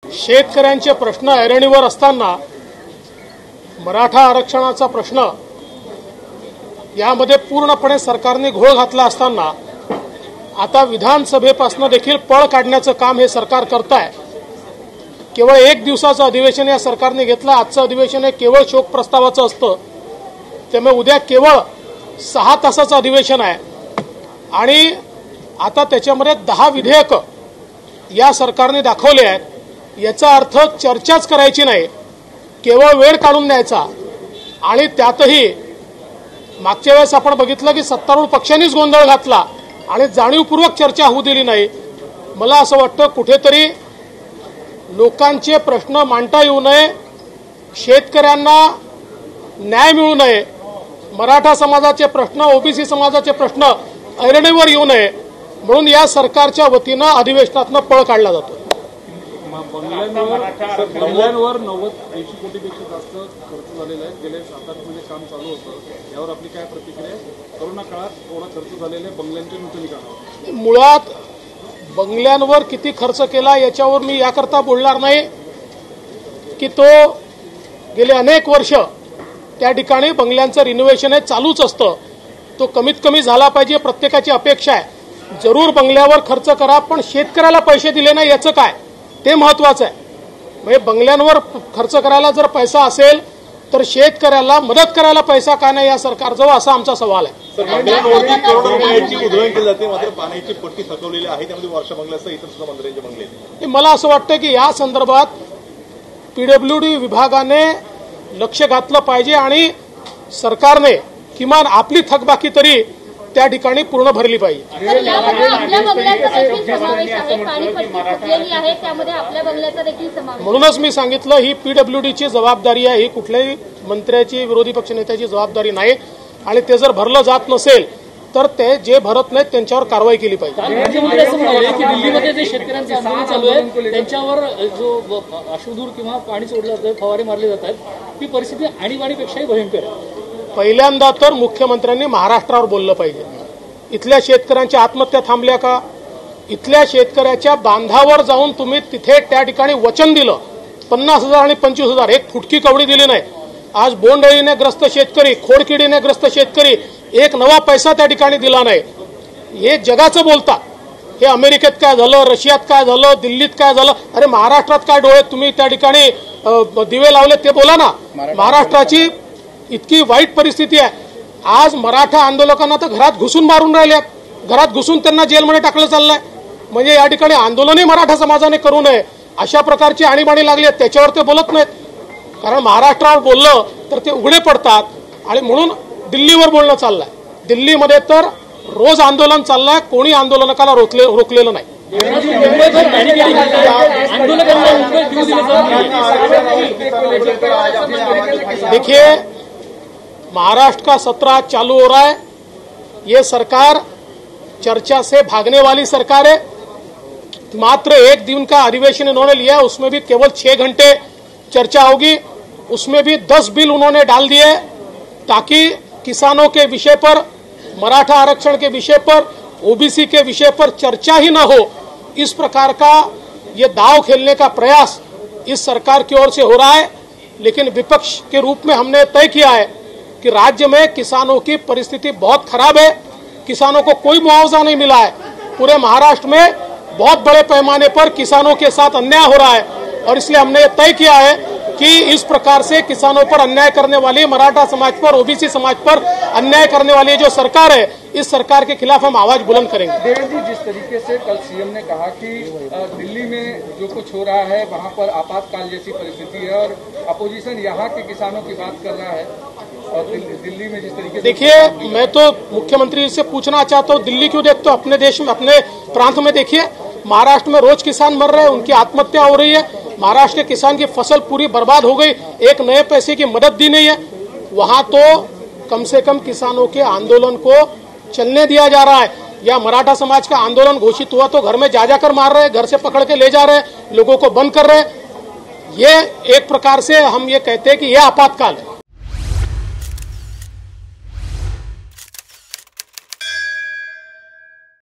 शेतकऱ्यांचे प्रश्न ऐरणीवर असताना मराठा आरक्षणाचा प्रश्न यामध्ये पूर्णपणे सरकारने घोळ घातला असताना आता विधानसभेपासून देखील पळ काढण्याचं काम हे सरकार करत आहे। केवळ एक दिवसाचं अधिवेशन या सरकारने घेतलं। आजचं अधिवेशन हे केवळ शोक प्रस्तावाचं असतं, त्यामुळे उद्या केवळ 6 तासाचं अधिवेशन आहे आणि आता त्याच्यामध्ये 10 विधेयकं या सरकारने दाखवले आहेत। याचा अर्थ चर्चाच करायची नाही, केवळ वेळ काढून द्यायचा। आणि त्यातही मागच्या वेळेस आपण बघितलं की सत्तारूढ पक्षांनीच गोंधळ घातला आणि जाणीवपूर्वक चर्चा होऊ दिली नाही। मला असं वाटतं कुठेतरी लोकांचे प्रश्न मांडता येऊ नये, शेतकऱ्यांना न्याय मिळू नये, मराठा समाजाचे प्रश्न, ओबीसी समाजाचे प्रश्न ऐरणीवर येऊ नये म्हणून या सरकारच्या वतीनं अधिवेशनातनं पळ काढला जातो। बंगल्यांवर 90-80 कोटीपेक्षा जास्त खर्च झालेला आहे। गेले 7-8 महिने काम चालू होतं, यावर आपली काय प्रतिक्रिया आहे? कोरोना काळात एवढा खर्च झालेला आहे बंगल्यांच्या नूतनीकरणावर। मुळात बंगल्यांवर किती खर्च केला याच्यावर मी याकरता बोलणार नाही की तो गेले अनेक वर्ष त्या ठिकाणी बंगल्यांचं रिनोव्हेशन हे चालूच असतं, तो कमीत कमी झाला पाहिजे, प्रत्येकाची अपेक्षा आहे। जरूर बंगल्यावर खर्च करा, पण शेतकऱ्याला पैसे दिले नाही याचं काय, ते महत्वाचं आहे। म्हणजे बंगल्यांवर खर्च करायला जर पैसा असेल तर शेतकऱ्याला मदत करायला पैसा का नाही या सरकारजवळ, असा आमचा सवाल आहे। करोडो रुपयांची उधळण केली जाते, मात्र पाण्याची पट्टी थकवलेली आहे, त्यामध्ये वर्षा बंगल्यासह इतर सुद्धा मंत्र्यांचे बंगले। मला असं वाटतं की या संदर्भात पीडब्ल्यूडी विभागाने लक्ष घातलं पाहिजे आणि सरकारने किमान आपली थकबाकी तरी त्या ठिकाणी पूर्ण भरली पाहिजे। म्हणूनच मी सांगितलं ही पीडब्ल्यूडीची जबाबदारी आहे, ही कुठल्याही मंत्र्याची, विरोधी पक्षनेत्याची जबाबदारी नाही। आणि ते जर भरलं जात नसेल तर ते जे भरत नाहीत त्यांच्यावर कारवाई केली पाहिजे। मुख्यमंत्री असं म्हणाले की दिल्लीमध्ये जे शेतकऱ्यांचं आंदोलन चालू आहे त्यांच्यावर जो अश्रूधूर किंवा पाणी सोडलं जातं, फवारे मारले जातात, ती परिस्थिती आणीबाणीपेक्षाही भयंकर आहे। पहिल्यांदा तर मुख्यमंत्र्यांनी महाराष्ट्रावर बोललं पाहिजे। इथल्या शेतकऱ्यांच्या आत्महत्या थांबल्या का? इथल्या शेतकऱ्याच्या बांधावर जाऊन तुम्ही तिथे त्या ठिकाणी वचन दिलं 50,000 आणि 25,000, एक फुटकी कवडी दिली नाही। आज बोंडअळीने ग्रस्त शेतकरी, खोडकिडीने ग्रस्त शेतकरी एक नवा पैसा त्या ठिकाणी दिला नाही। हे जगाचं बोलता, हे अमेरिकेत काय झालं, रशियात काय झालं, दिल्लीत काय झालं, अरे महाराष्ट्रात काय डोळे तुम्ही त्या ठिकाणी दिवे लावले ते बोला ना। महाराष्ट्राची इतकी वाईट परिस्थिती आहे। आज मराठा आंदोलकांना तर घरात घुसून मारून राहिल्यात, घरात घुसून त्यांना जेलमध्ये टाकलं चाललंय। म्हणजे या ठिकाणी आंदोलनही मराठा समाजाने करू नये अशा प्रकारची आणीबाणी लागली आहे, त्याच्यावर ते बोलत नाहीत। कारण महाराष्ट्रावर बोललं तर ते उघडे पडतात आणि म्हणून दिल्लीवर बोलणं चाललंय। दिल्लीमध्ये तर रोज आंदोलन चाललंय, कोणी आंदोलकाला रोखलेलं नाही। देखिए, महाराष्ट्र का सत्र आज चालू हो रहा है। ये सरकार चर्चा से भागने वाली सरकार है। मात्र एक दिन का अधिवेशन इन्होंने लिया, उसमें भी केवल 6 घंटे चर्चा होगी, उसमें भी 10 बिल उन्होंने डाल दिए ताकि किसानों के विषय पर, मराठा आरक्षण के विषय पर, ओबीसी के विषय पर चर्चा ही न हो। इस प्रकार का ये दांव खेलने का प्रयास इस सरकार की ओर से हो रहा है। लेकिन विपक्ष के रूप में हमने तय किया है कि राज्य में किसानों की परिस्थिति बहुत खराब है, किसानों को कोई मुआवजा नहीं मिला है। पूरे महाराष्ट्र में बहुत बड़े पैमाने पर किसानों के साथ अन्याय हो रहा है और इसलिए हमने ये तय किया है कि इस प्रकार से किसानों पर अन्याय करने वाली, मराठा समाज पर, ओबीसी समाज पर अन्याय करने वाली जो सरकार है, इस सरकार के खिलाफ हम आवाज बुलंद करेंगे। देवेंद्र जी, जिस तरीके से कल सीएम ने कहा कि दिल्ली में जो कुछ हो रहा है वहां पर आपातकाल जैसी परिस्थिति है और अपोजिशन यहाँ के किसानों की बात कर रहा है, और दिल्ली में जिस तरीके से, देखिए, मैं तो मुख्यमंत्री से पूछना चाहता हूँ, दिल्ली क्यों देखते हो? अपने देश में, अपने प्रांत में देखिए, महाराष्ट्र में रोज किसान मर रहे हैं, उनकी आत्महत्या हो रही है। महाराष्ट्र के किसान की फसल पूरी बर्बाद हो गई, एक नए पैसे की मदद दी नहीं है। वहां तो कम से कम किसानों के आंदोलन को चलने दिया जा रहा है। या मराठा समाज का आंदोलन घोषित हुआ तो घर में जा जाकर मार रहे हैं, घर से पकड़ के ले जा रहे हैं, लोगों को बंद कर रहे हैं। ये एक प्रकार से हम ये कहते हैं कि यह आपातकाल है।